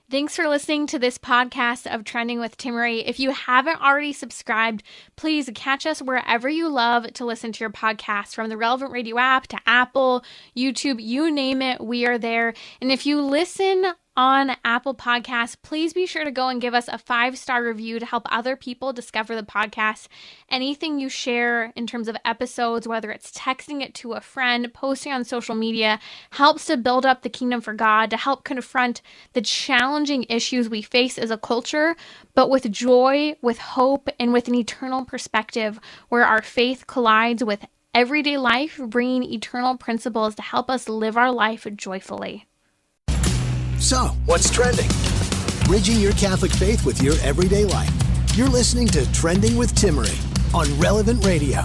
Thanks for listening to this podcast of Trending with Timmerie. If you haven't already subscribed, please catch us wherever you love to listen to your podcast, from the Relevant Radio app to Apple, YouTube, you name it, we are there. And if you listen on Apple Podcasts, please be sure to go and give us a 5-star review to help other people discover the podcast. Anything you share in terms of episodes, whether it's texting it to a friend, posting on social media, helps to build up the kingdom for God, to help confront the challenging issues we face as a culture, but with joy, with hope, and with an eternal perspective where our faith collides with everyday life, bringing eternal principles to help us live our life joyfully. So, what's trending? Bridging your Catholic faith with your everyday life. You're listening to Trending with Timmerie on Relevant Radio.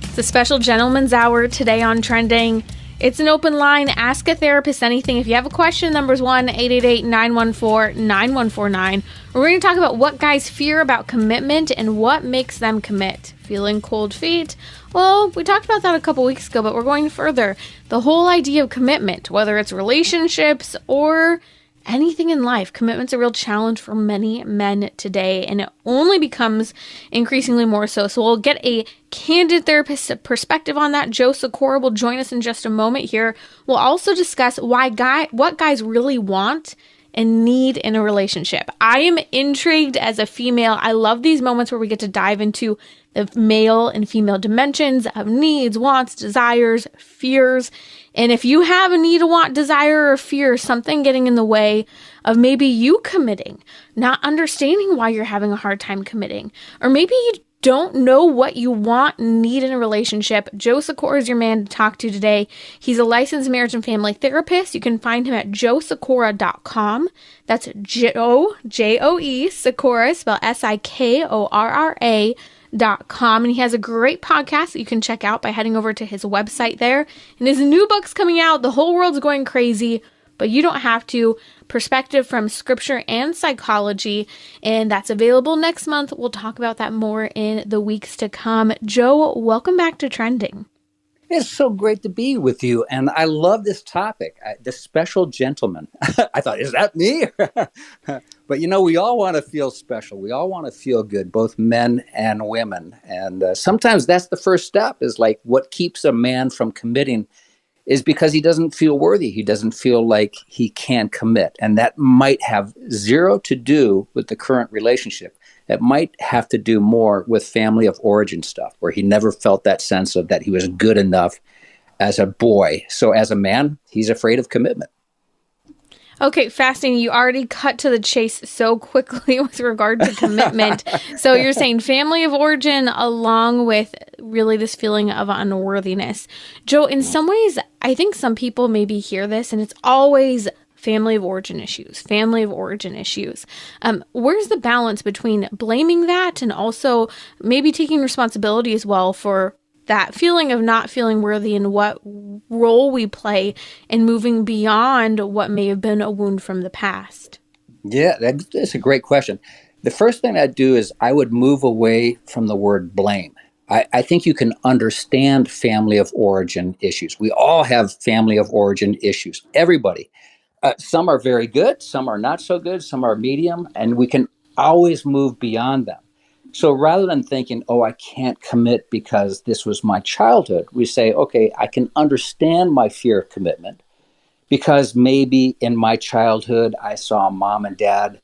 It's a special gentleman's hour today on Trending. It's an open line. Ask a therapist anything. If you have a question, number's 1-888-914-9149. We're going to talk about what guys fear about commitment and what makes them commit. Feeling cold feet? Well, we talked about that a couple weeks ago, but we're going further. The whole idea of commitment, whether it's relationships or anything in life, commitment's a real challenge for many men today, and it only becomes increasingly more so. So we'll get a candid therapist perspective on that. Joe Sikora will join us in just a moment here. We'll also discuss what guys really want and need in a relationship. I am intrigued as a female. I love these moments where we get to dive into the male and female dimensions of needs, wants, desires, fears. And if you have a need, a want, desire, or fear, something getting in the way of maybe you committing, not understanding why you're having a hard time committing, or maybe you don't know what you want and need in a relationship, Joe Sikora is your man to talk to today. He's a licensed marriage and family therapist. You can find him at joesikora.com. That's Joe, J-O-E, Sikora, spelled Sikorra.com. And he has a great podcast that you can check out by heading over to his website there. And his new book's coming out. The whole world's going crazy, but you don't have to. Perspective from scripture and psychology, and that's available next month. We'll talk about that more in the weeks to come. Joe, welcome back to Trending. It's so great to be with you, and I love this topic, the special gentleman. I thought, is that me? But we all want to feel special. We all want to feel good, both men and women, and sometimes that's the first step, is like what keeps a man from committing is because he doesn't feel worthy. He doesn't feel like he can commit. And that might have zero to do with the current relationship. It might have to do more with family of origin stuff, where he never felt that sense of that he was good enough as a boy. So as a man, he's afraid of commitment. Okay, fascinating. You already cut to the chase so quickly with regard to commitment. So you're saying family of origin along with really this feeling of unworthiness. Joe, in some ways, I think some people maybe hear this and it's always family of origin issues. Where's the balance between blaming that and also maybe taking responsibility as well for that feeling of not feeling worthy and what role we play in moving beyond what may have been a wound from the past? Yeah, that's a great question. The first thing I'd do is I would move away from the word blame. I think you can understand family of origin issues. We all have family of origin issues. Everybody. Some are very good, some are not so good, some are medium, and we can always move beyond them. So rather than thinking, oh, I can't commit because this was my childhood, we say, okay, I can understand my fear of commitment because maybe in my childhood, I saw mom and dad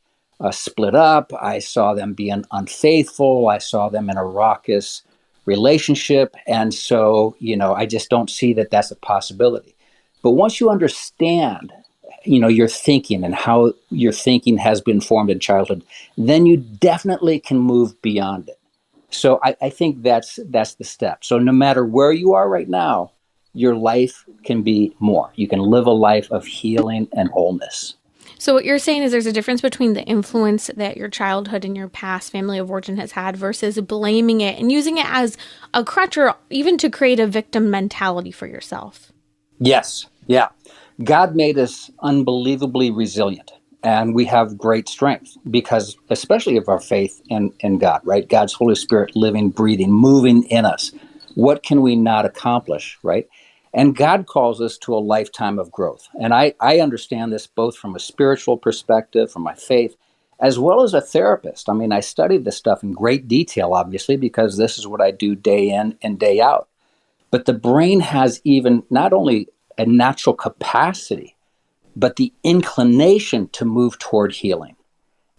split up. I saw them being unfaithful. I saw them in a raucous relationship. And so, I just don't see that that's a possibility. But once you understand your thinking and how your thinking has been formed in childhood, then you definitely can move beyond it. So I think that's the step. So no matter where you are right now, your life can be more. You can live a life of healing and wholeness. So what you're saying is there's a difference between the influence that your childhood and your past family of origin has had versus blaming it and using it as a crutch or even to create a victim mentality for yourself. Yes. Yeah. God made us unbelievably resilient, and we have great strength because, especially of our faith in God, right? God's Holy Spirit living, breathing, moving in us. What can we not accomplish, right? And God calls us to a lifetime of growth. And I understand this both from a spiritual perspective, from my faith, as well as a therapist. I mean, I studied this stuff in great detail, obviously, because this is what I do day in and day out. But the brain has even not only a natural capacity, but the inclination to move toward healing.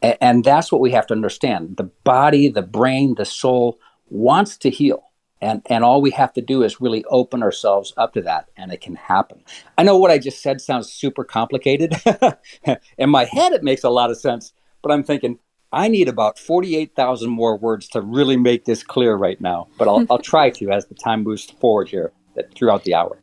And that's what we have to understand. The body, the brain, the soul wants to heal. And all we have to do is really open ourselves up to that, and it can happen. I know what I just said sounds super complicated. In my head, it makes a lot of sense. But I'm thinking, I need about 48,000 more words to really make this clear right now. But I'll try to as the time moves forward here throughout the hour.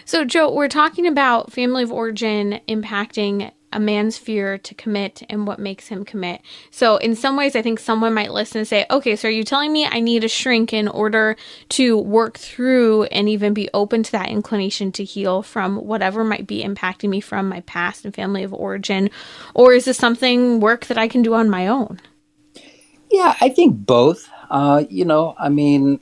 So, Joe, we're talking about family of origin impacting a man's fear to commit and what makes him commit. So in some ways, I think someone might listen and say, okay, so are you telling me I need to shrink in order to work through and even be open to that inclination to heal from whatever might be impacting me from my past and family of origin? Or is this work that I can do on my own? Yeah, I think both. I mean,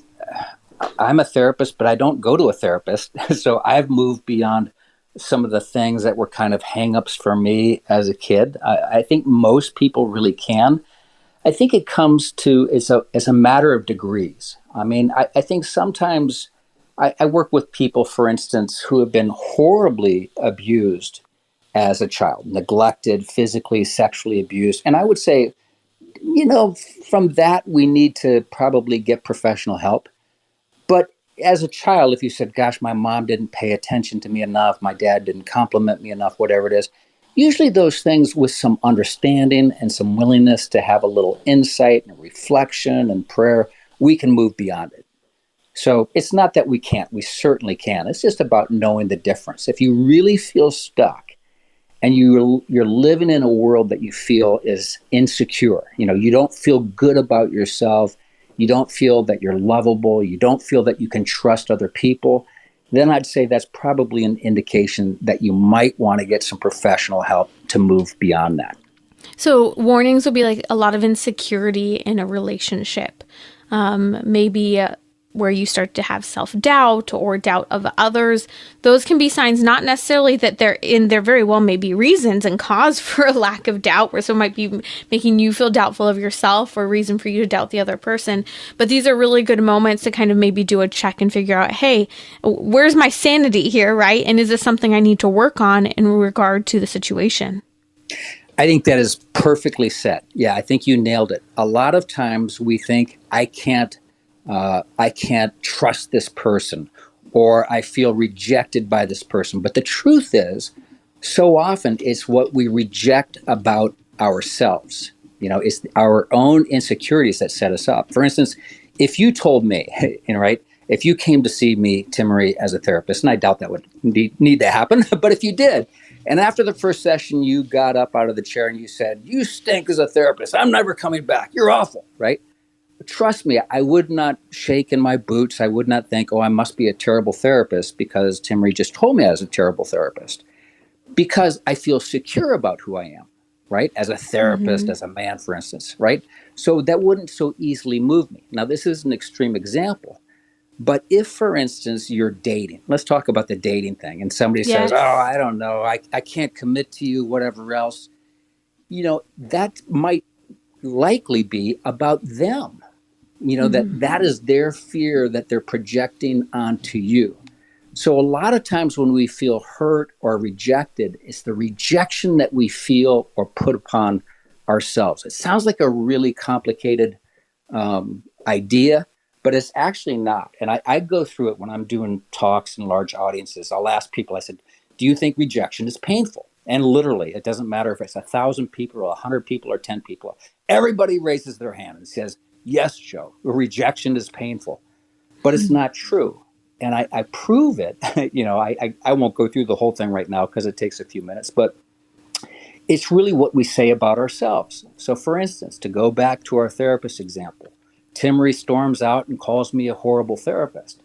I'm a therapist, but I don't go to a therapist. So I've moved beyond some of the things that were kind of hangups for me as a kid. I think most people really can. I think it comes to as a matter of degrees. I mean, I think sometimes I work with people, for instance, who have been horribly abused as a child, neglected, physically, sexually abused. And I would say, from that, we need to probably get professional help. But as a child, if you said, gosh, my mom didn't pay attention to me enough, my dad didn't compliment me enough, whatever it is, usually those things with some understanding and some willingness to have a little insight and reflection and prayer, we can move beyond it. So it's not that we can't, we certainly can. It's just about knowing the difference. If you really feel stuck and you're living in a world that you feel is insecure, you don't feel good about yourself, you don't feel that you're lovable, you don't feel that you can trust other people, then I'd say that's probably an indication that you might want to get some professional help to move beyond that. So warnings would be like a lot of insecurity in a relationship, maybe where you start to have self-doubt or doubt of others. Those can be signs, not necessarily that there very well may be reasons and cause for a lack of doubt, where someone might be making you feel doubtful of yourself or a reason for you to doubt the other person. But these are really good moments to kind of maybe do a check and figure out, hey, where's my sanity here, right? And is this something I need to work on in regard to the situation? I think that is perfectly said. Yeah, I think you nailed it. A lot of times we think, I can't trust this person, or I feel rejected by this person. But the truth is, so often it's what we reject about ourselves. It's our own insecurities that set us up. For instance, if you told me, right, if you came to see me, Timmerie, as a therapist, and I doubt that would need to happen, but if you did, and after the first session, you got up out of the chair and you said, you stink as a therapist, I'm never coming back, you're awful, right? Trust me, I would not shake in my boots. I would not think, I must be a terrible therapist because Timmerie just told me I was a terrible therapist. Because I feel secure about who I am, right? As a therapist, as a man, for instance, right? So that wouldn't so easily move me. Now, this is an extreme example. But if, for instance, you're dating, let's talk about the dating thing, and somebody says, I don't know, I can't commit to you, whatever else, that might likely be about them. That is their fear that they're projecting onto you. So a lot of times when we feel hurt or rejected, it's the rejection that we feel or put upon ourselves. It sounds like a really complicated idea, but it's actually not. And I go through it when I'm doing talks in large audiences. I'll ask people, I said, do you think rejection is painful? And literally, it doesn't matter if it's 1,000 people or 100 people or 10 people. Everybody raises their hand and says, yes, Joe, rejection is painful, but it's not true. And I prove it. I won't go through the whole thing right now because it takes a few minutes, but it's really what we say about ourselves. So for instance, to go back to our therapist example, Timmerie storms out and calls me a horrible therapist.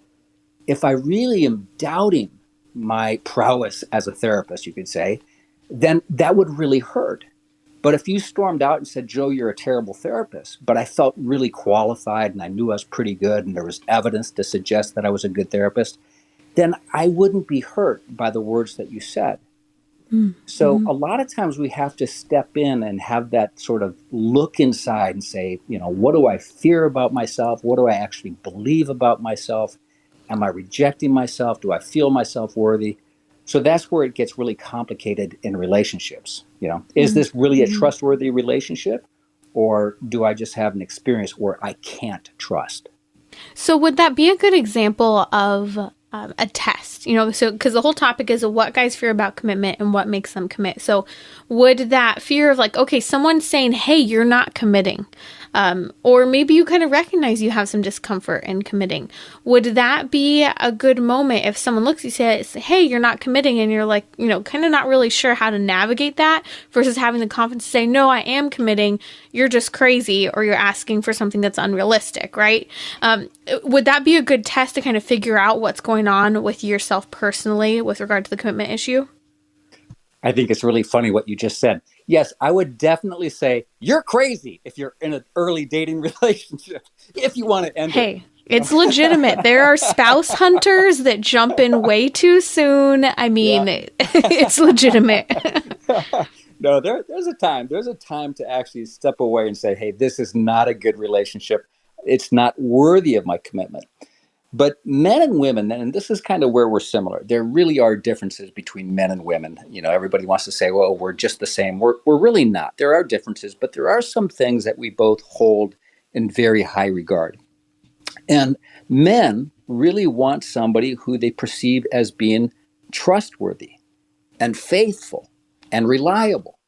If I really am doubting my prowess as a therapist, you could say, then that would really hurt. But if you stormed out and said, Joe, you're a terrible therapist, but I felt really qualified and I knew I was pretty good and there was evidence to suggest that I was a good therapist, then I wouldn't be hurt by the words that you said. So Mm-hmm. a lot of times we have to step in and have that sort of look inside and say, what do I fear about myself? What do I actually believe about myself? Am I rejecting myself? Do I feel myself worthy? So that's where it gets really complicated in relationships. Is this really a Mm-hmm. trustworthy relationship? Or do I just have an experience where I can't trust? So would that be a good example of a test? So because the whole topic is what guys fear about commitment and what makes them commit. So would that fear of like, okay, someone's saying, hey, you're not committing. Or maybe you kind of recognize you have some discomfort in committing. Would that be a good moment if someone looks at you and says, hey, you're not committing, and you're like, kind of not really sure how to navigate that versus having the confidence to say, no, I am committing. You're just crazy, or you're asking for something that's unrealistic, right? Would that be a good test to kind of figure out what's going on with yourself personally with regard to the commitment issue? I think it's really funny what you just said. Yes, I would definitely say you're crazy if you're in an early dating relationship, if you want to end it. Hey, it's legitimate. There are spouse hunters that jump in way too soon. I mean, Yeah. it's legitimate. No, there's a time. There's a time to actually step away and say, hey, this is not a good relationship. It's not worthy of my commitment. But men and women, and this is kind of where we're similar, there really are differences between men and women. Everybody wants to say, well, we're just the same. We're really not. There are differences, but there are some things that we both hold in very high regard. And men really want somebody who they perceive as being trustworthy and faithful and reliable.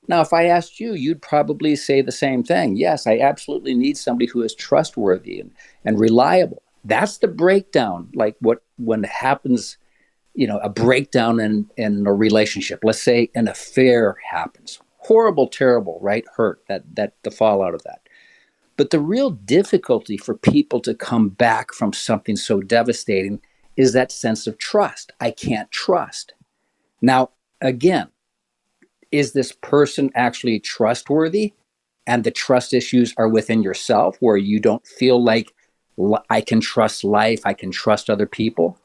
Now, if I asked you, you'd probably say the same thing. Yes, I absolutely need somebody who is trustworthy and reliable. That's the breakdown, like when it happens, a breakdown in a relationship. Let's say an affair happens. Horrible, terrible, right? Hurt, that the fallout of that. But the real difficulty for people to come back from something so devastating is that sense of trust. I can't trust. Now, again, is this person actually trustworthy? And the trust issues are within yourself where you don't feel like I can trust life, I can trust other people.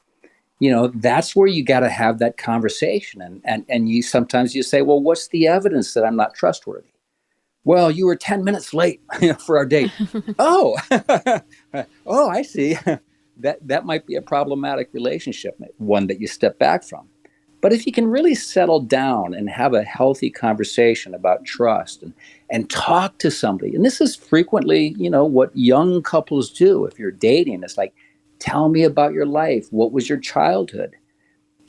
That's where you got to have that conversation. And you sometimes you say, well, what's the evidence that I'm not trustworthy? Well, you were 10 minutes late for our date. Oh, oh, I see. That might be a problematic relationship, one that you step back from. But if you can really settle down and have a healthy conversation about trust and talk to somebody, and this is frequently, what young couples do if you're dating, it's like, tell me about your life. What was your childhood?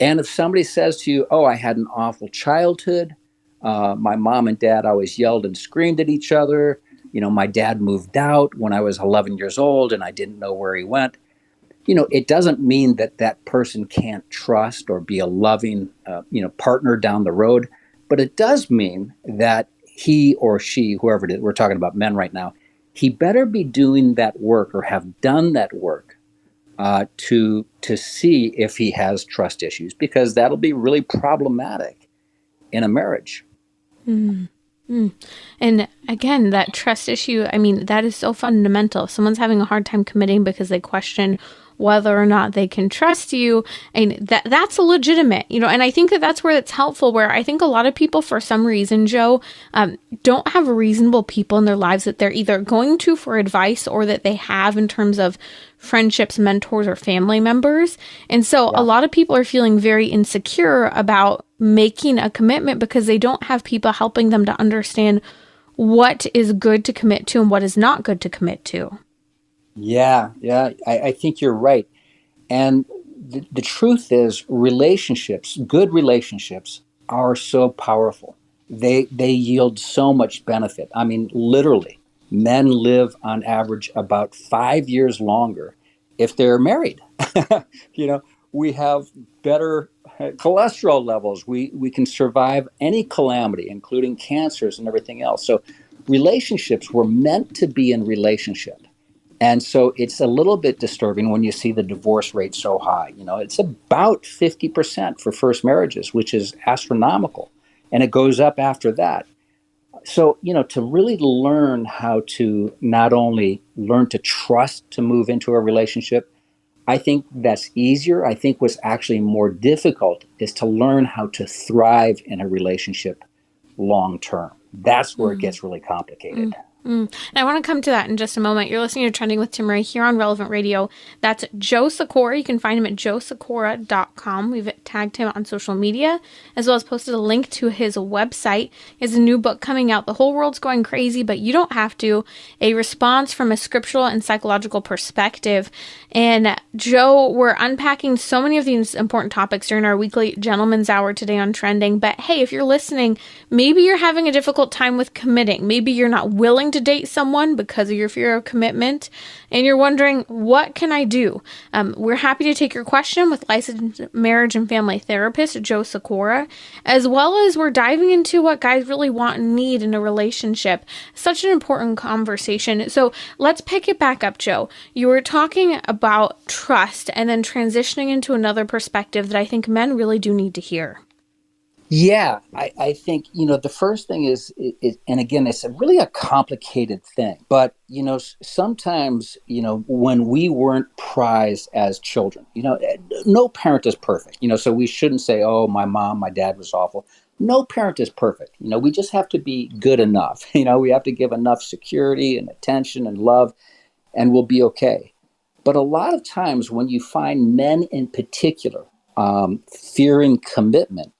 And if somebody says to you, oh, I had an awful childhood. My mom and dad always yelled and screamed at each other. My dad moved out when I was 11 years old and I didn't know where he went. It doesn't mean that that person can't trust or be a loving, partner down the road. But it does mean that he or she, whoever it is, we're talking about men right now, he better be doing that work or have done that work to see if he has trust issues, because that'll be really problematic in a marriage. Mm. Mm. And again, that trust issue, I mean, that is so fundamental. If someone's having a hard time committing because they question whether or not they can trust you, and that's legitimate, and I think that's where it's helpful, where I think a lot of people, for some reason, Joe, don't have reasonable people in their lives that they're either going to for advice or that they have in terms of friendships, mentors, or family members. And so a lot of people are feeling very insecure about making a commitment because they don't have people helping them to understand what is good to commit to and what is not good to commit to. Yeah, I think you're right. And the truth is, relationships, good relationships, are so powerful. They yield so much benefit. I mean, literally, men live on average about 5 years longer if they're married. We have better cholesterol levels. We can survive any calamity, including cancers and everything else. So relationships were meant to be in relationship. And so it's a little bit disturbing when you see the divorce rate so high. It's about 50% for first marriages, which is astronomical. And it goes up after that. So, to really learn how to not only learn to trust to move into a relationship, I think that's easier. I think what's actually more difficult is to learn how to thrive in a relationship long term. That's where it Mm. gets really complicated. Mm. And I want to come to that in just a moment. You're listening to Trending with Timmerie here on Relevant Radio. That's Joe Sikora. You can find him at joesikora.com. We've tagged him on social media, as well as posted a link to his website. He has a new book coming out, The Whole World's Going Crazy, But You Don't Have to, a response from a scriptural and psychological perspective. And Joe, we're unpacking so many of these important topics during our weekly Gentleman's Hour today on Trending. But hey, if you're listening, maybe you're having a difficult time with committing. Maybe you're not willing to date someone because of your fear of commitment, and you're wondering, what can I do? We're happy to take your question with licensed marriage and family therapist Joe Sikora, as well as we're diving into what guys really want and need in a relationship. Such an important conversation. So let's pick it back up, Joe. You were talking about trust and then transitioning into another perspective that I think men really do need to hear. Yeah, I think, the first thing is, and again, it's really a complicated thing, but, sometimes, when we weren't prized as children, no parent is perfect, so we shouldn't say, oh, my mom, my dad was awful. No parent is perfect. We just have to be good enough. We have to give enough security and attention and love, and we'll be okay. But a lot of times when you find men in particular fearing commitment,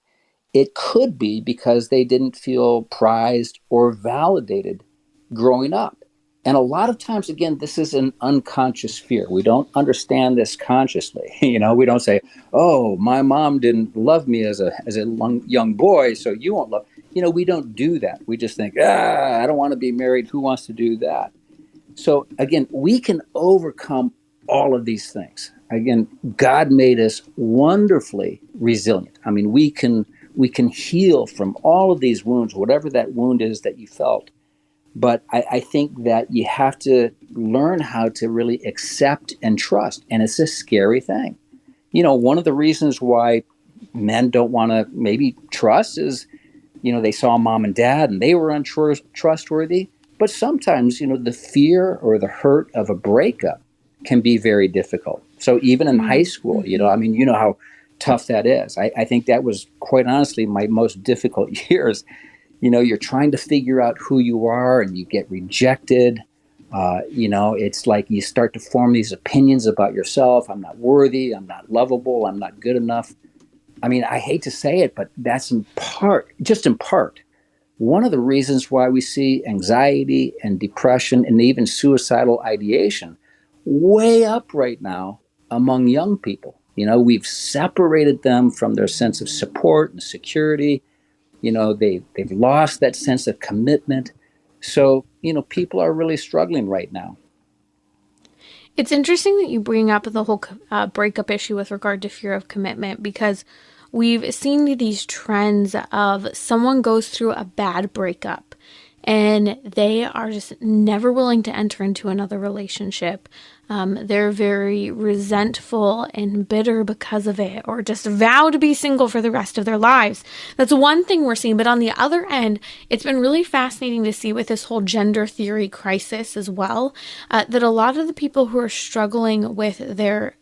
it could be because they didn't feel prized or validated growing up. And a lot of times, again, this is an unconscious fear. We don't understand this consciously. We don't say, oh, my mom didn't love me as a young boy, so you won't love. We don't do that. We just think, I don't want to be married. Who wants to do that? So again, we can overcome all of these things. Again, God made us wonderfully resilient. I mean, we can heal from all of these wounds, whatever that wound is that you felt. But I think that you have to learn how to really accept and trust. And it's a scary thing. One of the reasons why men don't want to maybe trust is, they saw mom and dad and they were untrustworthy. But sometimes, the fear or the hurt of a breakup can be very difficult. So even in high school, you know how tough that is. I think that was, quite honestly, my most difficult years. You're trying to figure out who you are and you get rejected. It's like you start to form these opinions about yourself. I'm not worthy. I'm not lovable. I'm not good enough. I mean, I hate to say it, but that's in part, one of the reasons why we see anxiety and depression and even suicidal ideation way up right now among young people. We've separated them from their sense of support and security. They've lost that sense of commitment. So, people are really struggling right now. It's interesting that you bring up the whole breakup issue with regard to fear of commitment, because we've seen these trends of someone goes through a bad breakup and they are just never willing to enter into another relationship. They're very resentful and bitter because of it, or just vow to be single for the rest of their lives. That's one thing we're seeing. But on the other end, it's been really fascinating to see with this whole gender theory crisis as well, that a lot of the people who are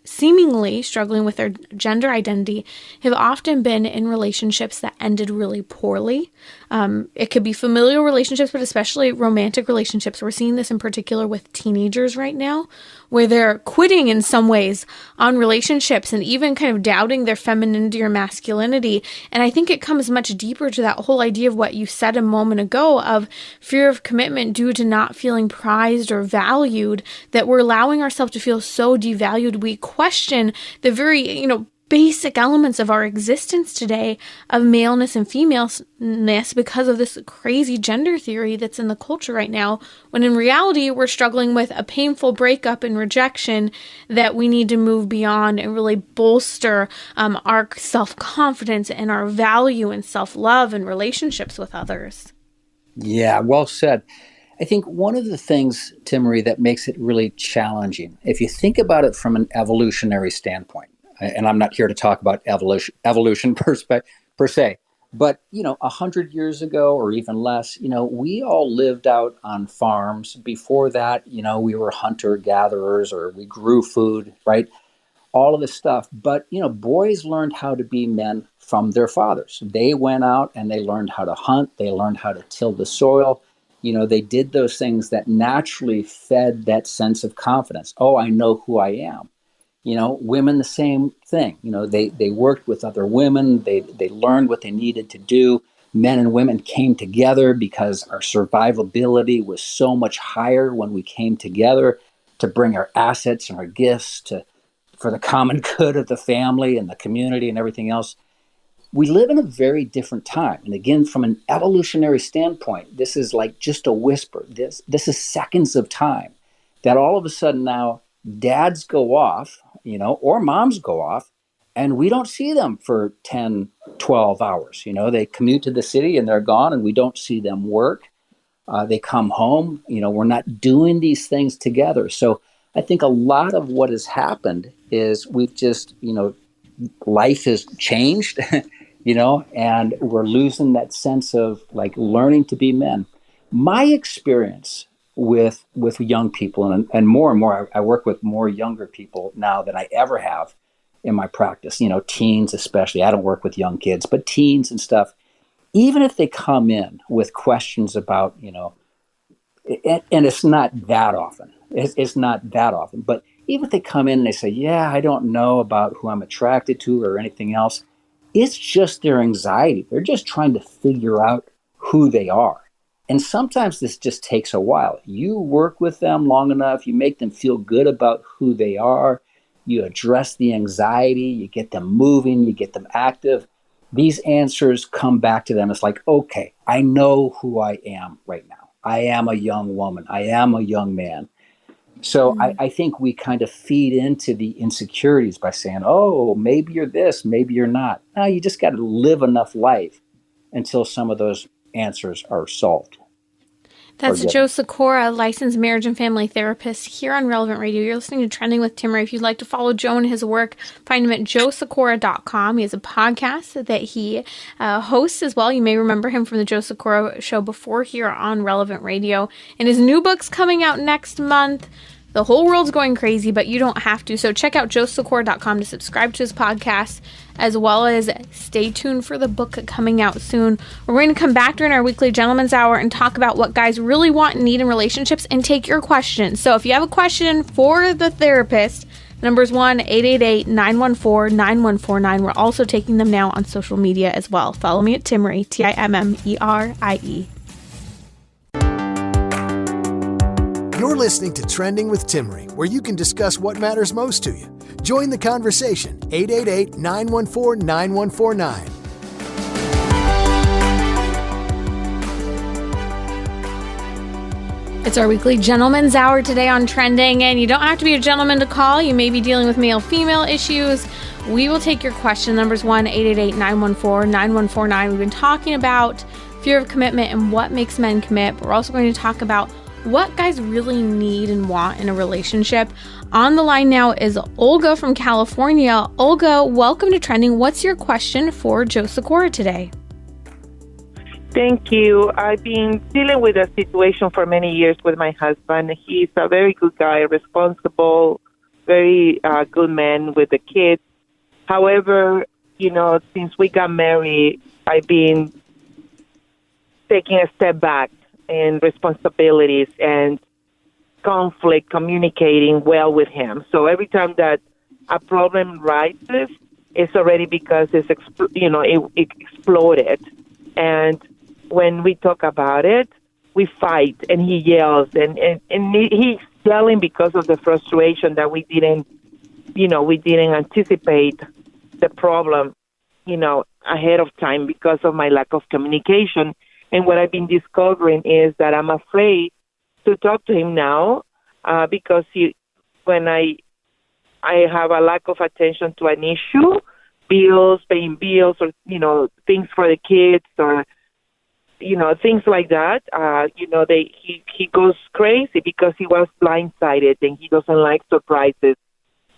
seemingly struggling with their gender identity have often been in relationships that ended really poorly. It could be familial relationships, but especially romantic relationships. We're seeing this in particular with teenagers right now, where they're quitting in some ways on relationships and even kind of doubting their femininity or masculinity. And I think it comes much deeper to that whole idea of what you said a moment ago of fear of commitment due to not feeling prized or valued, that we're allowing ourselves to feel so devalued. We question the very, basic elements of our existence today of maleness and femaleness because of this crazy gender theory that's in the culture right now, when in reality we're struggling with a painful breakup and rejection that we need to move beyond and really bolster our self-confidence and our value and self-love and relationships with others. Yeah, well said. I think one of the things, Timmerie, that makes it really challenging, if you think about it from an evolutionary standpoint, and I'm not here to talk about evolution per se, but 100 years ago or even less, we all lived out on farms. Before that, we were hunter gatherers, or we grew food, right? all of this stuff. But, boys learned how to be men from their fathers. They went out and they learned how to hunt. They learned how to till the soil. They did those things that naturally fed that sense of confidence. Oh, I know who I am. Women, the same thing. They worked with other women. They learned what they needed to do. Men and women came together because our survivability was so much higher when we came together to bring our assets and our gifts for the common good of the family and the community and everything else. We live in a very different time. And again, from an evolutionary standpoint, this is like just a whisper. This is seconds of time that all of a sudden now dads go off, or moms go off, and we don't see them for 10, 12 hours. They commute to the city and they're gone and we don't see them work. They come home, we're not doing these things together. So I think a lot of what has happened is we've just, life has changed, and we're losing that sense of like learning to be men. My experience with young people and more, I work with more younger people now than I ever have in my practice, teens especially. I don't work with young kids, but teens and stuff. Even if they come in with questions about, and it's not that often. It's not that often. But even if they come in and they say, yeah, I don't know about who I'm attracted to or anything else, it's just their anxiety. They're just trying to figure out who they are. And sometimes this just takes a while. You work with them long enough, you make them feel good about who they are, you address the anxiety, you get them moving, you get them active. These answers come back to them. It's like, okay, I know who I am right now. I am a young woman. I am a young man. So I think we kind of feed into the insecurities by saying, oh, maybe you're this, maybe you're not. No, you just got to live enough life until some of those answers are solved. That's Joe Sikora, licensed marriage and family therapist here on Relevant Radio. You're listening to Trending with Timmerie. If you'd like to follow Joe and his work, find him at joesikora.com. He has a podcast that he hosts as well. You may remember him from the Joe Sikora Show before here on Relevant Radio. And his new book's coming out next month. The whole world's going crazy, but you don't have to. So check out joesikora.com to subscribe to his podcast, as well as stay tuned for the book coming out soon. We're going to come back during our weekly Gentleman's Hour and talk about what guys really want and need in relationships and take your questions. So if you have a question for the therapist, the number is 1-888-914-9149. We're also taking them now on social media as well. Follow me at Timmerie, Timmerie. You're listening to Trending with Timmerie, where you can discuss what matters most to you. Join the conversation, 888-914-9149. It's our weekly Gentleman's Hour today on Trending, and you don't have to be a gentleman to call. You may be dealing with male-female issues. We will take your question. Numbers 1-888-914-9149. We've been talking about fear of commitment and what makes men commit, but we're also going to talk about what guys really need and want in a relationship. On the line now is Olga from California. Olga, welcome to Trending. What's your question for Joe Sikora today? Thank you. I've been dealing with a situation for many years with my husband. He's a very good guy, responsible, very good man with the kids. However, since we got married, I've been taking a step back in responsibilities and conflict, communicating well with him. So every time that a problem rises, it's already because it exploded. And when we talk about it, we fight, and he yells, and he's yelling because of the frustration that we didn't anticipate the problem, ahead of time because of my lack of communication. And what I've been discovering is that I'm afraid to talk to him now because when I have a lack of attention to an issue, paying bills, or things for the kids, or things like that. He goes crazy because he was blindsided and he doesn't like surprises.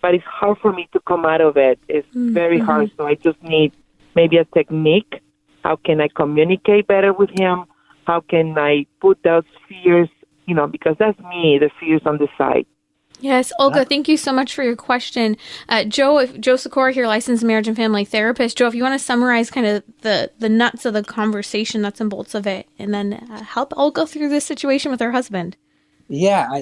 But it's hard for me to come out of it. It's very hard. So I just need maybe a technique. How can I communicate better with him? How can I put those fears, because that's me, the fears on the side. Yes, Olga, thank you so much for your question. Joe Sikora here, licensed marriage and family therapist. Joe, if you want to summarize kind of the nuts of the conversation, nuts and bolts of it, and then help Olga through this situation with her husband. Yeah,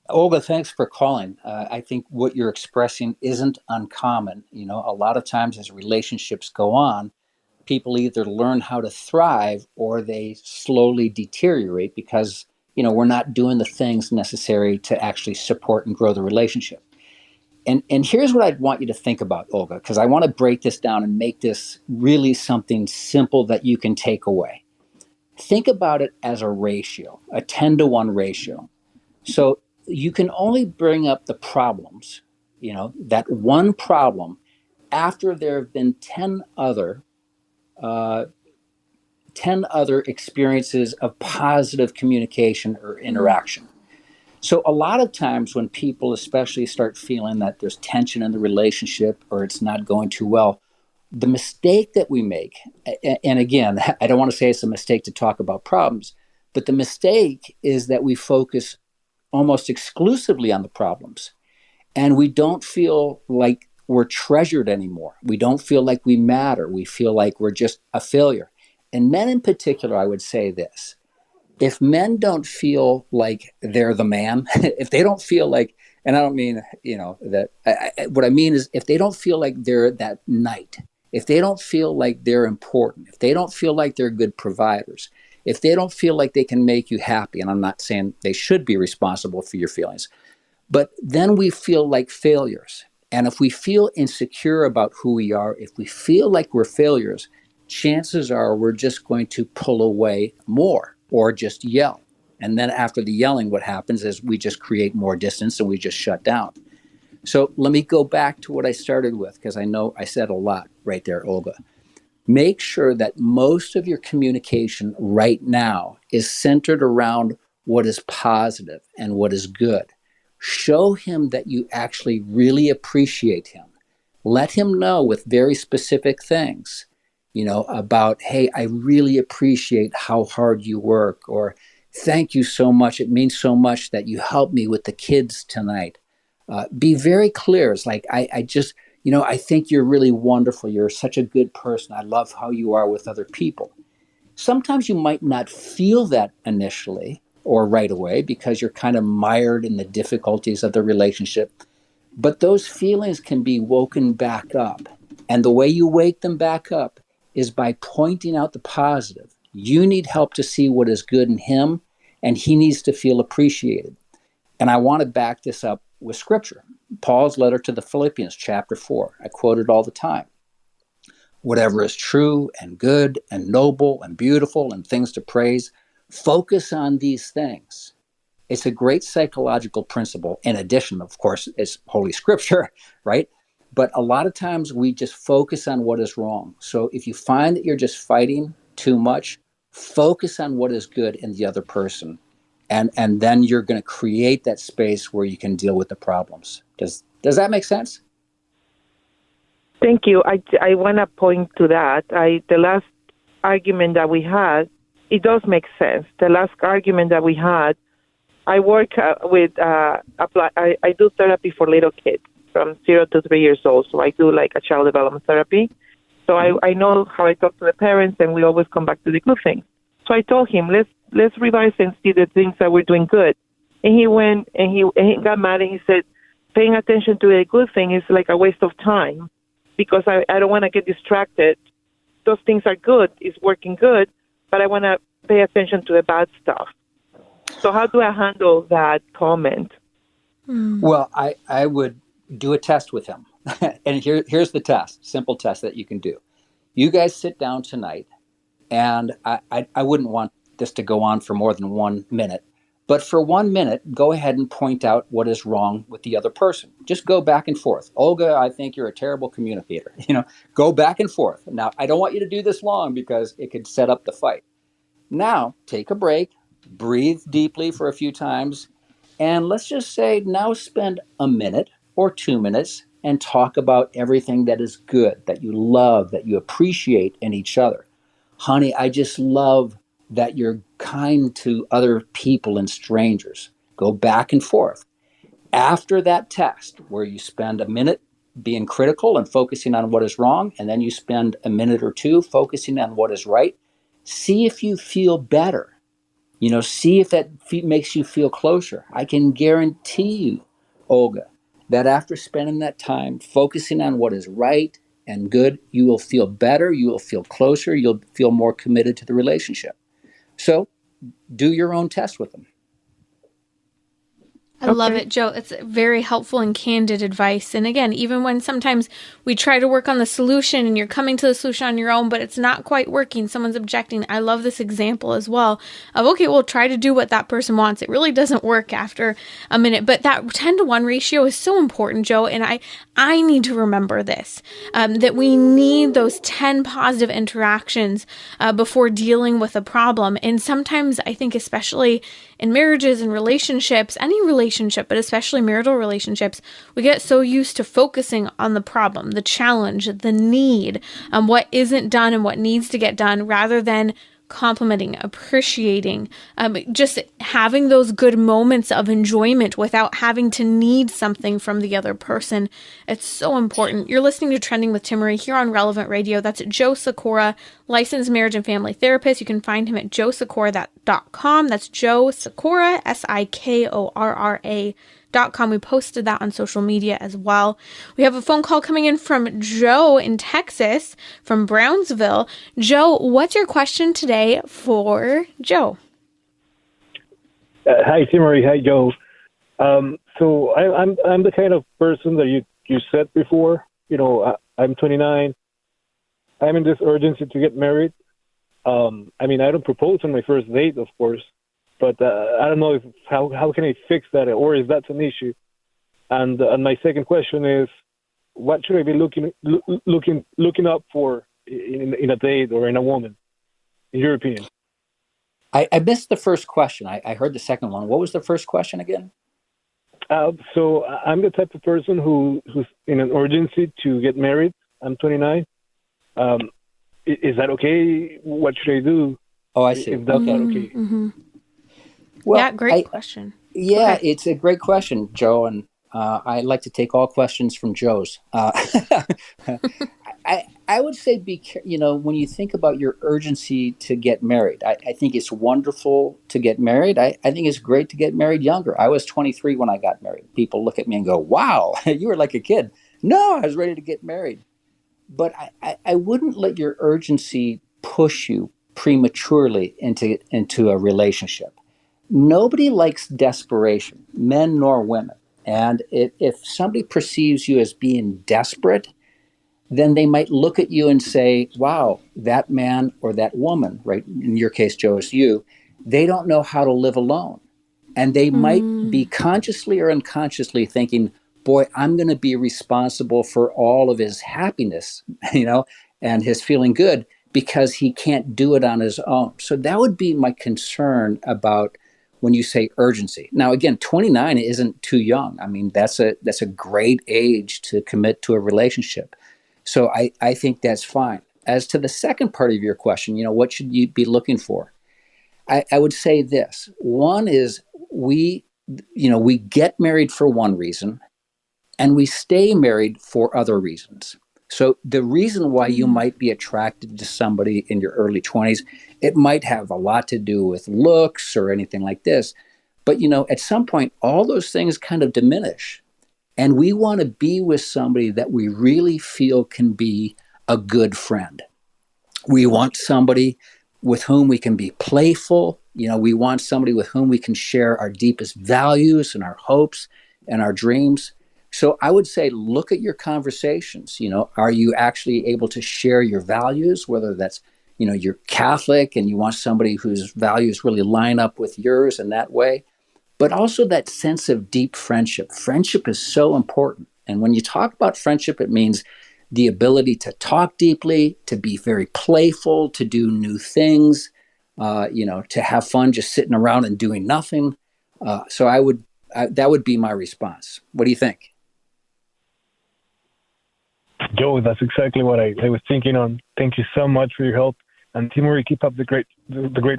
Olga, thanks for calling. I think what you're expressing isn't uncommon. You know, a lot of times as relationships go on, people either learn how to thrive or they slowly deteriorate because, you know, we're not doing the things necessary to actually support and grow the relationship. And here's what I'd want you to think about, Olga, because I want to break this down and make this really something simple that you can take away. Think about it as a ratio, a 10-to-1 ratio. So you can only bring up the problems, you know, that one problem after there have been 10 other uh, 10 other experiences of positive communication or interaction. So a lot of times when people especially start feeling that there's tension in the relationship or it's not going too well, the mistake that we make, and again, I don't want to say it's a mistake to talk about problems, but the mistake is that we focus almost exclusively on the problems and we don't feel like we're treasured anymore. We don't feel like we matter. We feel like we're just a failure. And men in particular, I would say this: if men don't feel like they're the man, if they don't feel like, and I don't mean, you know, that, what I mean is if they don't feel like they're that knight, if they don't feel like they're important, if they don't feel like they're good providers, if they don't feel like they can make you happy, and I'm not saying they should be responsible for your feelings, but then we feel like failures. And if we feel insecure about who we are, if we feel like we're failures, chances are we're just going to pull away more or just yell. And then after the yelling, what happens is we just create more distance and we just shut down. So let me go back to what I started with, because I know I said a lot right there, Olga. Make sure that most of your communication right now is centered around what is positive and what is good. Show him that you actually really appreciate him. Let him know with very specific things, you know, about, hey, I really appreciate how hard you work, or thank you so much. It means so much that you helped me with the kids tonight. Be very clear. It's like, I just, you know, I think you're really wonderful. You're such a good person. I love how you are with other people. Sometimes you might not feel that initially or right away because you're kind of mired in the difficulties of the relationship. But those feelings can be woken back up. And the way you wake them back up is by pointing out the positive. You need help to see what is good in him, and he needs to feel appreciated. And I want to back this up with scripture. Paul's letter to the Philippians, chapter 4. I quote it all the time. Whatever is true and good and noble and beautiful and things to praise, focus on these things. It's a great psychological principle. In addition, of course, it's Holy Scripture, right? But a lot of times we just focus on what is wrong. So if you find that you're just fighting too much, focus on what is good in the other person. And then you're going to create that space where you can deal with the problems. Does that make sense? Thank you. I want to point to that. The last argument that we had, it does make sense. The last argument that we had, I work I do therapy for little kids from 0 to 3 years old. So I do like a child development therapy. So I know how I talk to the parents, and we always come back to the good things. So I told him, let's revise and see the things that we're doing good. And he went and he got mad and he said, paying attention to the good thing is like a waste of time because I don't want to get distracted. Those things are good, it's working good, but I want to pay attention to the bad stuff. So how do I handle that comment? Well, I would do a test with him. And here's the test, simple test that you can do. You guys sit down tonight, and I wouldn't want this to go on for more than 1 minute. But for 1 minute, go ahead and point out what is wrong with the other person. Just go back and forth. Olga, I think you're a terrible communicator. You know, go back and forth. Now, I don't want you to do this long because it could set up the fight. Now, take a break, breathe deeply for a few times, and let's just say now spend a minute or 2 minutes and talk about everything that is good, that you love, that you appreciate in each other. Honey, I just love that you're kind to other people and strangers. Go back and forth. After that test, where you spend a minute being critical and focusing on what is wrong, and then you spend a minute or two focusing on what is right, see if you feel better. See if that makes you feel closer. I can guarantee you, Olga, that after spending that time focusing on what is right and good, you will feel better, you will feel closer, you'll feel more committed to the relationship. So do your own test with them. I love it, Joe. It's very helpful and candid advice. And again, even when sometimes we try to work on the solution and you're coming to the solution on your own, but it's not quite working, someone's objecting. I love this example as well of, okay, we'll try to do what that person wants. It really doesn't work after a minute. But that 10-to-1 ratio is so important, Joe. And I need to remember this, that we need those 10 positive interactions before dealing with a problem. And sometimes I think, especially in marriages and relationships, any relationship, but especially marital relationships, we get so used to focusing on the problem, the challenge, the need, what isn't done and what needs to get done, rather than complimenting, appreciating, just having those good moments of enjoyment without having to need something from the other person. It's so important. You're listening to Trending with Timmerie here on Relevant Radio. That's Joe Sikora, licensed marriage and family therapist. You can find him at joesikora.com. That's Joe Sikora, Sikorra.com. We posted that on social media as well. We have a phone call coming in from Joe in Texas, from Brownsville. Joe, what's your question today for Joe? Hi, Timmerie. Hi, Joe. So I'm the kind of person that you said before. I'm 29. I'm in this urgency to get married. I don't propose on my first date, of course. But I don't know how can I fix that, or is that an issue? And my second question is, what should I be looking up for in a date or in a woman, in your opinion? I missed the first question. I heard the second one. What was the first question again? So I'm the type of person who's in an urgency to get married. I'm 29. Is that okay? What should I do? Oh, I see. If that's not okay. Mm-hmm. Well, yeah, great question. Yeah, okay. It's a great question, Joe, and I like to take all questions from Joe's. I would say, when you think about your urgency to get married, I think it's wonderful to get married. I think it's great to get married younger. I was 23 when I got married. People look at me and go, wow, you were like a kid. No, I was ready to get married. But I wouldn't let your urgency push you prematurely into a relationship. Nobody likes desperation, men nor women. And if somebody perceives you as being desperate, then they might look at you and say, wow, that man or that woman, right? In your case, Joe, it's you, they don't know how to live alone. And they might be consciously or unconsciously thinking, boy, I'm going to be responsible for all of his happiness, and his feeling good because he can't do it on his own. So that would be my concern about when you say urgency. Now, again, 29 isn't too young. I mean, that's a great age to commit to a relationship. So I think that's fine. As to the second part of your question, what should you be looking for? I would say this. One is we get married for one reason and we stay married for other reasons. So the reason why you might be attracted to somebody in your early 20s, it might have a lot to do with looks or anything like this. But, at some point, all those things kind of diminish. And we want to be with somebody that we really feel can be a good friend. We want somebody with whom we can be playful. We want somebody with whom we can share our deepest values and our hopes and our dreams. So I would say, look at your conversations. Are you actually able to share your values, whether that's, you're Catholic and you want somebody whose values really line up with yours in that way, but also that sense of deep friendship. Friendship is so important. And when you talk about friendship, it means the ability to talk deeply, to be very playful, to do new things, to have fun just sitting around and doing nothing. So that would be my response. What do you think? Joe, that's exactly what I was thinking on. Thank you so much for your help. And Timmerie, keep up the great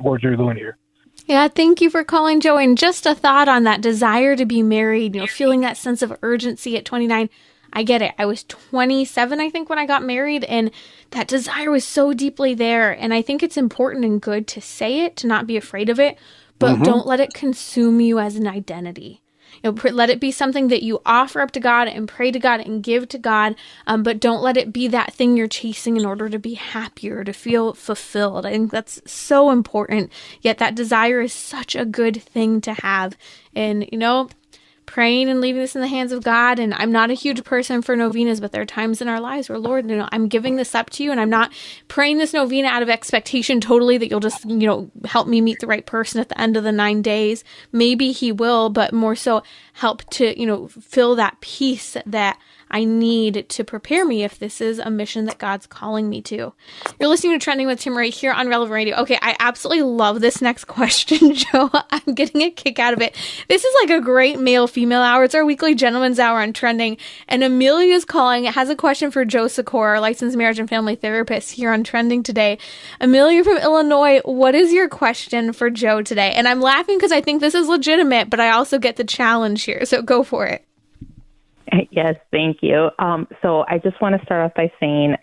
work you're doing here. Yeah, thank you for calling, Joe. And just a thought on that desire to be married, feeling that sense of urgency at 29. I get it. I was 27, I think, when I got married, and that desire was so deeply there. And I think it's important and good to say it, to not be afraid of it, but don't let it consume you as an identity. Let it be something that you offer up to God and pray to God and give to God, but don't let it be that thing you're chasing in order to be happier, to feel fulfilled. I think that's so important, yet that desire is such a good thing to have. And, praying and leaving this in the hands of God. And I'm not a huge person for novenas, but there are times in our lives where, Lord, I'm giving this up to you, and I'm not praying this novena out of expectation totally that you'll just, help me meet the right person at the end of the 9 days. Maybe he will, but more so help to, fill that peace that I need to prepare me if this is a mission that God's calling me to. You're listening to Trending with Timmerie here on Relevant Radio. Okay, I absolutely love this next question, Joe. I'm getting a kick out of it. This is like a great male-female hour. It's our weekly gentleman's hour on Trending. And Amelia's calling. It has a question for Joe Sikora, our licensed marriage and family therapist here on Trending today. Amelia from Illinois, what is your question for Joe today? And I'm laughing because I think this is legitimate, but I also get the challenge here. So go for it. Yes, thank you. So I just want to start off by saying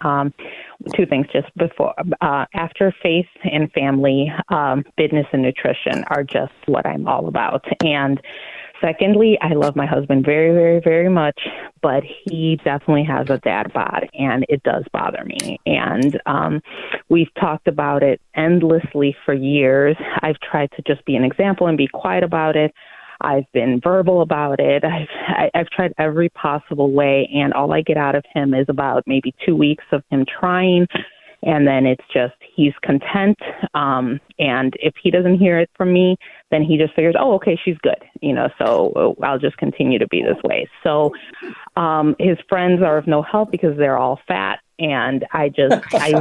two things just before. After faith and family, fitness and nutrition are just what I'm all about. And secondly, I love my husband very, very, very much, but he definitely has a dad bod, and it does bother me. And we've talked about it endlessly for years. I've tried to just be an example and be quiet about it. I've been verbal about it. I've tried every possible way, and all I get out of him is about maybe 2 weeks of him trying, and then it's just he's content. And if he doesn't hear it from me, then he just figures, oh, okay, she's good, so I'll just continue to be this way. So his friends are of no help because they're all fat, and I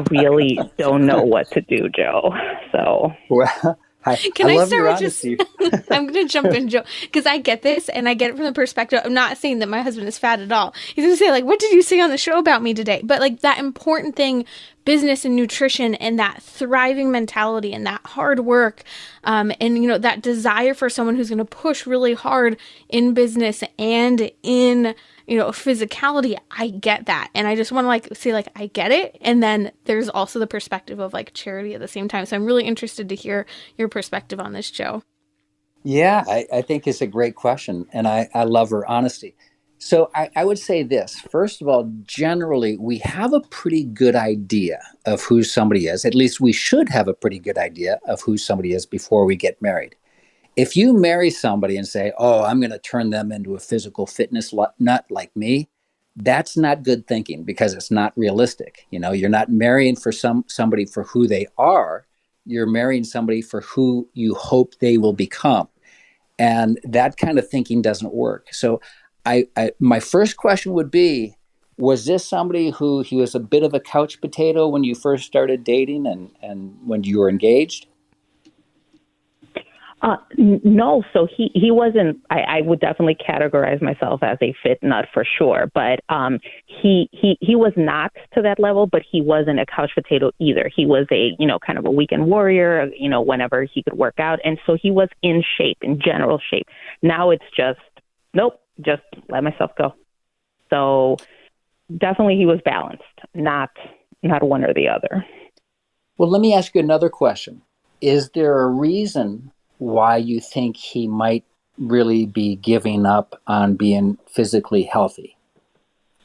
really don't know what to do, Joe. So. Well, Can I love start your with just, honesty. I'm going to jump in, Joe, because I get this, and I get it from the perspective. I'm not saying that my husband is fat at all. He's going to say, what did you say on the show about me today? But that important thing, business and nutrition, and that thriving mentality and that hard work, and, that desire for someone who's going to push really hard in business and in physicality, I get that. And I just want to say I get it. And then there's also the perspective of charity at the same time. So I'm really interested to hear your perspective on this, Joe. Yeah, I think it's a great question. And I love her honesty. So I would say this. First of all, generally, we have a pretty good idea of who somebody is. At least we should have a pretty good idea of who somebody is before we get married. If you marry somebody and say, oh, I'm going to turn them into a physical fitness nut like me, that's not good thinking because it's not realistic. You're not marrying for somebody for who they are. You're marrying somebody for who you hope they will become. And that kind of thinking doesn't work. So my first question would be, was this somebody who he was a bit of a couch potato when you first started dating and when you were engaged? No, so he wasn't. I would definitely categorize myself as a fit nut for sure, but he was not to that level, but he wasn't a couch potato either. He was a kind of a weekend warrior, whenever he could work out, and so he was in shape, in general shape. Now it's just nope, just let myself go. So definitely he was balanced, not one or the other. Well, let me ask you another question. Is there a reason why you think he might really be giving up on being physically healthy?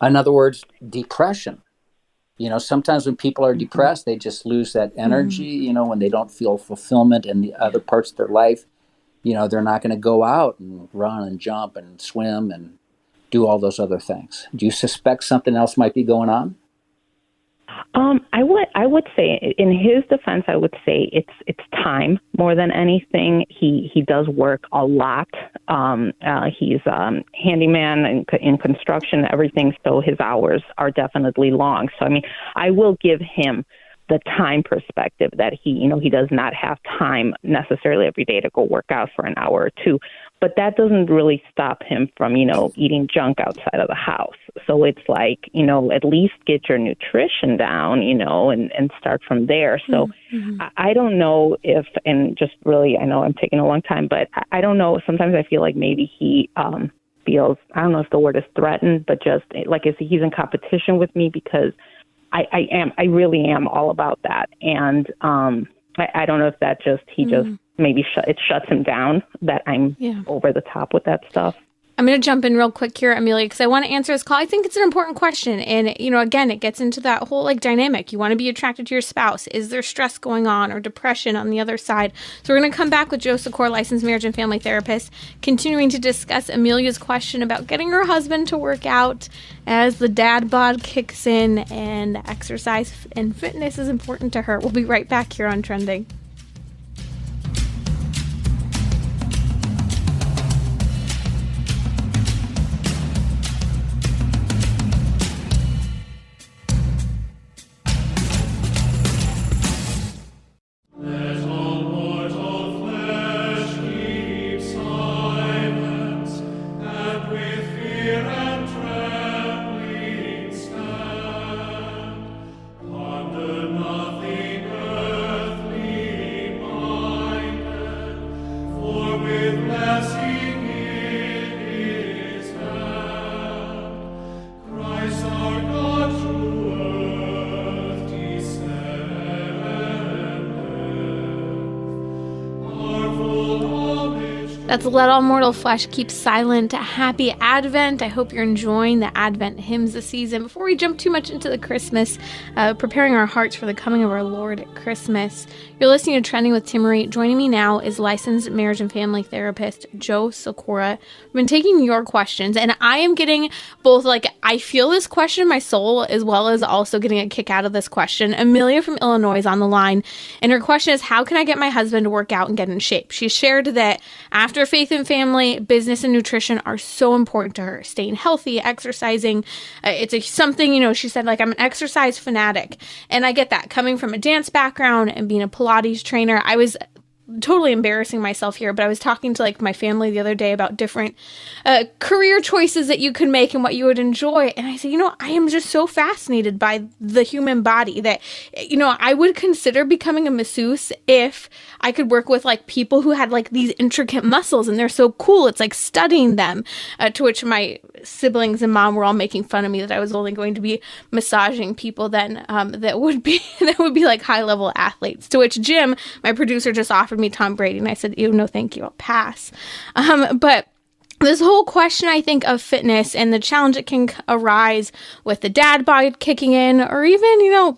In other words, depression. Sometimes when people are depressed, they just lose that energy, when they don't feel fulfillment in the other parts of their life. They're not going to go out and run and jump and swim and do all those other things. Do you suspect something else might be going on? I would say, in his defense, I would say it's time more than anything. He does work a lot. He's handyman in construction, everything. So his hours are definitely long. So I will give him the time perspective that he does not have time necessarily every day to go work out for an hour or two. But that doesn't really stop him from, eating junk outside of the house. So it's like, at least get your nutrition down, and start from there. So I don't know if, and just really, I know I'm taking a long time, but I don't know. Sometimes I feel like maybe he feels, I don't know if the word is threatened, but just like he's in competition with me, because I really am all about that. And I don't know if that just maybe it shuts him down that I'm over the top with that stuff. I'm going to jump in real quick here, Amelia, because I want to answer this call. I think it's an important question. And, again, it gets into that whole dynamic. You want to be attracted to your spouse. Is there stress going on or depression on the other side? So we're going to come back with Joe Sikora, licensed marriage and family therapist, continuing to discuss Amelia's question about getting her husband to work out as the dad bod kicks in, and exercise and fitness is important to her. We'll be right back here on Trending. That's Let All Mortal Flesh Keep Silent. Happy Advent. I hope you're enjoying the Advent hymns this season. Before we jump too much into the Christmas, preparing our hearts for the coming of our Lord at Christmas, you're listening to Trending with Timmerie. Joining me now is licensed marriage and family therapist Joe Sikora. I've been taking your questions, and I am getting both, I feel this question in my soul, as well as also getting a kick out of this question. Amelia from Illinois is on the line, and her question is, how can I get my husband to work out and get in shape? She shared that after faith and family, business and nutrition are so important to her. Staying healthy, exercising. It's something, she said, I'm an exercise fanatic. And I get that. Coming from a dance background and being a Pilates trainer, I was totally embarrassing myself here, but I was talking to my family the other day about different career choices that you can make and what you would enjoy. And I said, I am just so fascinated by the human body that, I would consider becoming a masseuse if I could work with people who had these intricate muscles and they're so cool. It's studying them, to which my siblings and mom were all making fun of me that I was only going to be massaging people then that would be high level athletes, to which Jim, my producer, just offered me Tom Brady, and I said, no, thank you, I'll pass. But this whole question, I think, of fitness and the challenge that can arise with the dad bod kicking in, or even,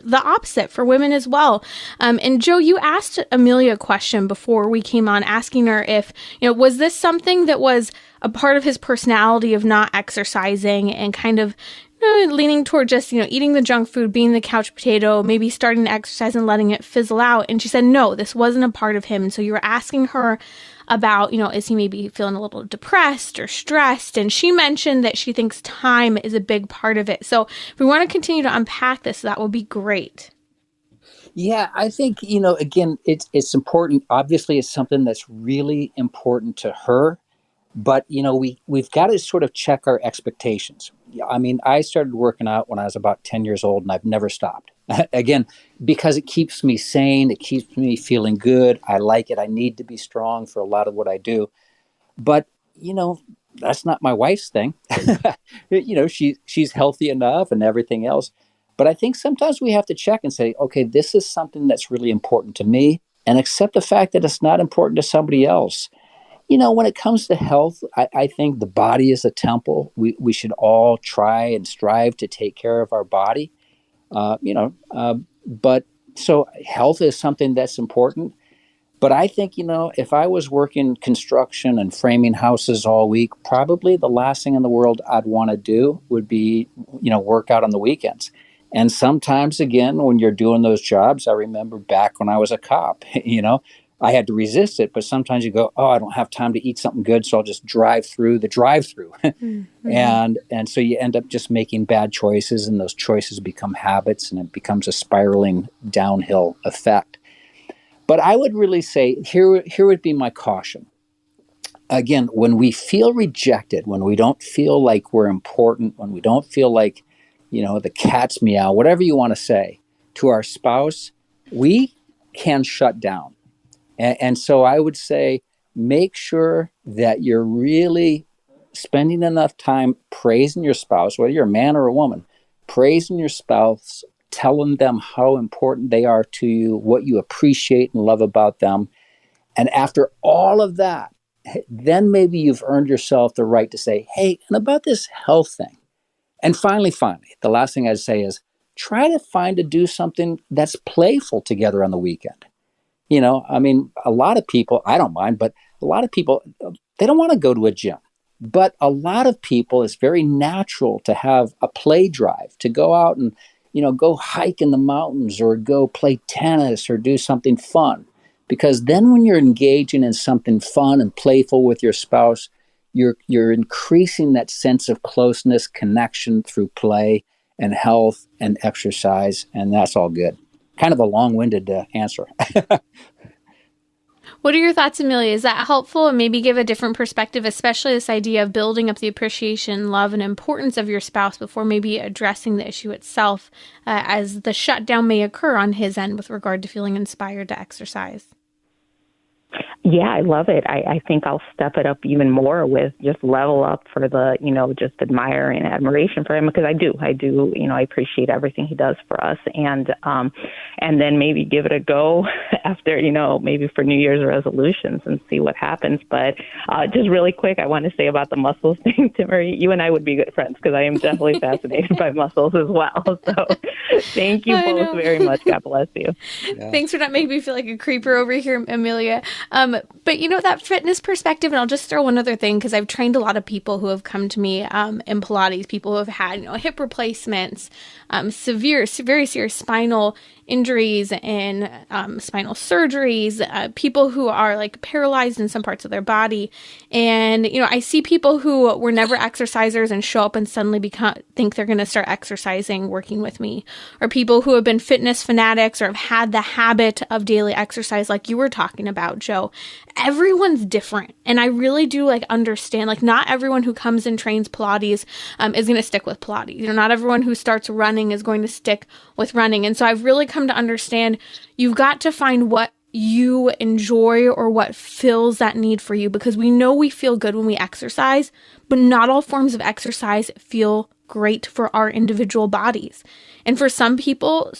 the opposite for women as well. And Joe, you asked Amelia a question before we came on, asking her if, was this something that was a part of his personality of not exercising and kind of leaning toward just, eating the junk food, being the couch potato, maybe starting to exercise and letting it fizzle out. And she said, no, this wasn't a part of him. And so you were asking her about, is he maybe feeling a little depressed or stressed? And she mentioned that she thinks time is a big part of it. So if we want to continue to unpack this, that would be great. Yeah, I think, again, it's important. Obviously, it's something that's really important to her. But, we've got to sort of check our expectations. I mean, I started working out when I was about 10 years old, and I've never stopped. Again, because it keeps me sane. It keeps me feeling good. I like it. I need to be strong for a lot of what I do. But, that's not my wife's thing. She's healthy enough and everything else. But I think sometimes we have to check and say, okay, this is something that's really important to me, and accept the fact that it's not important to somebody else. When it comes to health, I think the body is a temple. We should all try and strive to take care of our body, but so health is something that's important. But I think, if I was working construction and framing houses all week, probably the last thing in the world I'd want to do would be, work out on the weekends. And sometimes, again, when you're doing those jobs, I remember back when I was a cop, I had to resist it, but sometimes you go, oh, I don't have time to eat something good, so I'll just drive through the drive-through. Mm-hmm. And so you end up just making bad choices, and those choices become habits, and it becomes a spiraling downhill effect. But I would really say, here would be my caution. Again, when we feel rejected, when we don't feel like we're important, when we don't feel like, the cat's meow, whatever you want to say, to our spouse, we can shut down. And so I would say, make sure that you're really spending enough time praising your spouse, whether you're a man or a woman, praising your spouse, telling them how important they are to you, what you appreciate and love about them. And after all of that, then maybe you've earned yourself the right to say, hey, and about this health thing. And finally, the last thing I'd say is try to do something that's playful together on the weekend. A lot of people, I don't mind, but a lot of people, they don't want to go to a gym. But a lot of people, it's very natural to have a play drive, to go out and, go hike in the mountains or go play tennis or do something fun. Because then when you're engaging in something fun and playful with your spouse, you're increasing that sense of closeness, connection through play and health and exercise, and that's all good. Kind of a long-winded answer. What are your thoughts, Amelia? Is that helpful? And maybe give a different perspective, especially this idea of building up the appreciation, love, and importance of your spouse before maybe addressing the issue itself, as the shutdown may occur on his end with regard to feeling inspired to exercise. Yeah, I love it. I think I'll step it up even more with just level up for the, just admire and admiration for him, because I do, I appreciate everything he does for us. And then maybe give it a go after, maybe for New Year's resolutions and see what happens. But just really quick, I want to say about the muscles thing, Timmerie, you and I would be good friends because I am definitely fascinated by muscles as well. So thank you both very much. God bless you. Yeah. Thanks for not making me feel like a creeper over here, Amelia. But that fitness perspective, and I'll just throw one other thing, because I've trained a lot of people who have come to me in Pilates, people who have had hip replacements, very serious spinal injuries and spinal surgeries, people who are like paralyzed in some parts of their body. And, I see people who were never exercisers and show up and suddenly think they're going to start exercising working with me, or people who have been fitness fanatics or have had the habit of daily exercise like you were talking about, Joe. Everyone's different. And I really do understand, not everyone who comes and trains Pilates is going to stick with Pilates. Not everyone who starts running is going to stick with running. And so I've really come to understand you've got to find what you enjoy or what fills that need for you, because we know we feel good when we exercise, but not all forms of exercise feel great for our individual bodies. And for some people,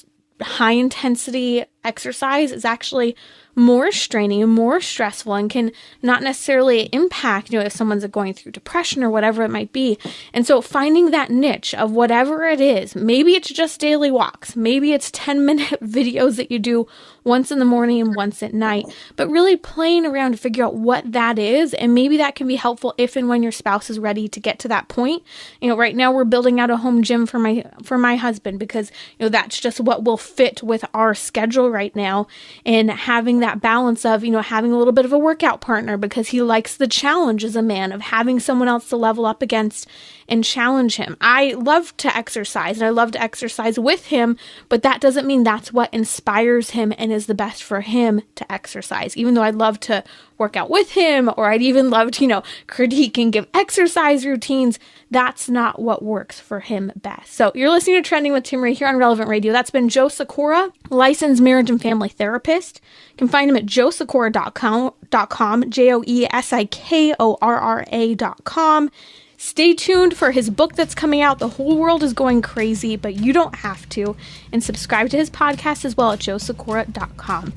high intensity exercise is actually more straining and more stressful and can not necessarily impact, if someone's going through depression or whatever it might be. And so finding that niche of whatever it is, maybe it's just daily walks, maybe it's 10-minute videos that you do once in the morning and once at night, but really playing around to figure out what that is. And maybe that can be helpful if and when your spouse is ready to get to that point. Right now we're building out a home gym for my husband, because, that's just what will fit with our schedule right now. And having that balance of, having a little bit of a workout partner, because he likes the challenge as a man of having someone else to level up against and challenge him. I love to exercise and I love to exercise with him, but that doesn't mean that's what inspires him and is the best for him to exercise. Even though I'd love to work out with him, or I'd even love to, critique and give exercise routines, that's not what works for him best. So you're listening to Trending with Timmerie here on Relevant Radio. That's been Joe Sikora, licensed marriage and family therapist. You can find him at joesikora.com, JOESIKORRA.com. Stay tuned for his book that's coming out. The whole world is going crazy, but you don't have to. And subscribe to his podcast as well at joesikora.com.